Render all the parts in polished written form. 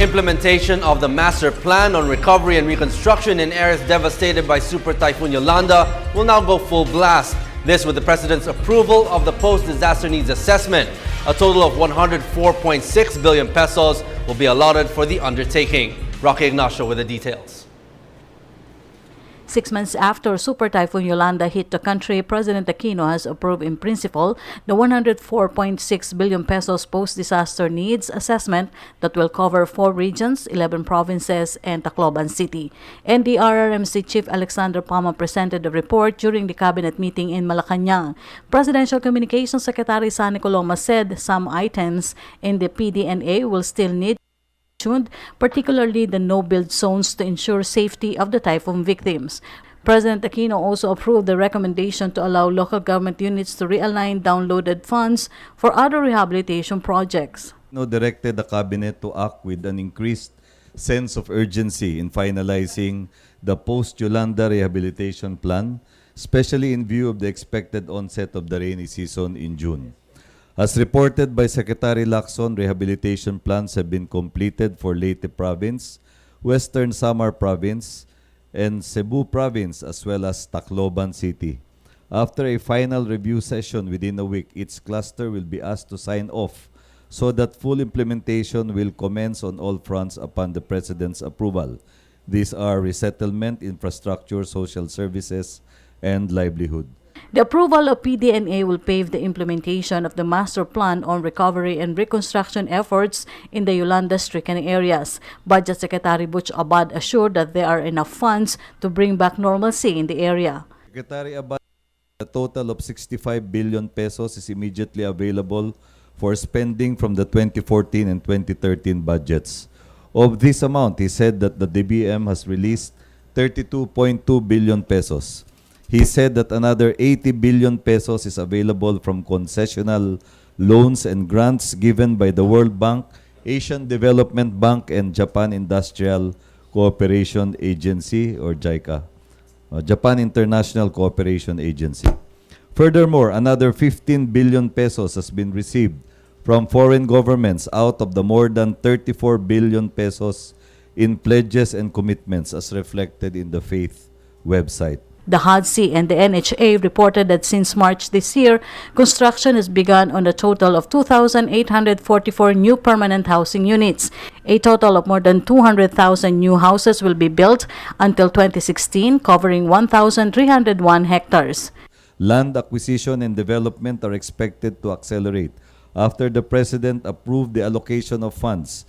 Implementation of the Master Plan on Recovery and Reconstruction in areas devastated by Super Typhoon Yolanda will now go full blast. This with the President's approval of the Post-Disaster Needs Assessment. A total of 104.6 billion pesos will be allotted for the undertaking. Rocky Ignacio with the details. 6 months after Super Typhoon Yolanda hit the country, President Aquino has approved in principle the 104.6 billion pesos post-disaster needs assessment that will cover 4 regions, 11 provinces, and Tacloban City. NDRRMC Chief Alexander Palma presented the report during the cabinet meeting in Malacanang. Presidential Communications Secretary Sani Coloma said some items in the PDNA will still need particularly the no-build zones to ensure safety of the typhoon victims. President Aquino also approved the recommendation to allow local government units to realign downloaded funds for other rehabilitation projects. Directed the cabinet to act with an increased sense of urgency in finalizing the post-Yolanda rehabilitation plan, especially in view of the expected onset of the rainy season in June. As reported by Secretary Lacson, rehabilitation plans have been completed for Leyte Province, Western Samar Province, and Cebu Province, as well as Tacloban City. After a final review session within a week, each cluster will be asked to sign off so that full implementation will commence on all fronts upon the President's approval. These are resettlement, infrastructure, social services, and livelihood. The approval of PDNA will pave the implementation of the Master Plan on Recovery and Reconstruction efforts in the Yolanda-stricken areas. Budget Secretary Butch Abad assured that there are enough funds to bring back normalcy in the area. Secretary Abad, a total of 65 billion pesos is immediately available for spending from the 2014 and 2013 budgets. Of this amount, he said that the DBM has released 32.2 billion pesos. He said that another 80 billion pesos is available from concessional loans and grants given by the World Bank, Asian Development Bank, and Japan Industrial Cooperation Agency, or JICA, Japan International Cooperation Agency. Furthermore, another 15 billion pesos has been received from foreign governments out of the more than 34 billion pesos in pledges and commitments as reflected in the Faith website. The HODC and the NHA reported that since March this year, construction has begun on a total of 2,844 new permanent housing units. A total of more than 200,000 new houses will be built until 2016, covering 1,301 hectares. Land acquisition and development are expected to accelerate after the President approved the allocation of funds,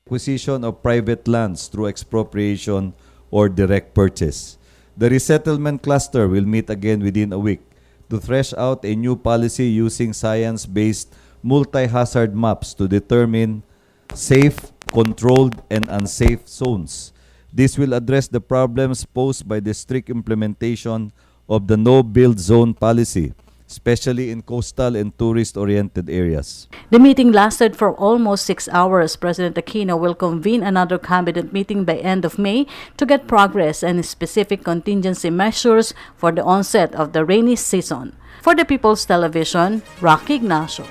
acquisition of private lands through expropriation or direct purchase. The resettlement cluster will meet again within a week to thresh out a new policy using science-based multi-hazard maps to determine safe, controlled, and unsafe zones. This will address the problems posed by the strict implementation of the no-build zone policy, especially in coastal and tourist-oriented areas. The meeting lasted for almost 6 hours. President Aquino will convene another cabinet meeting by end of May to get progress and specific contingency measures for the onset of the rainy season. For the People's Television, Rocky Ignacio.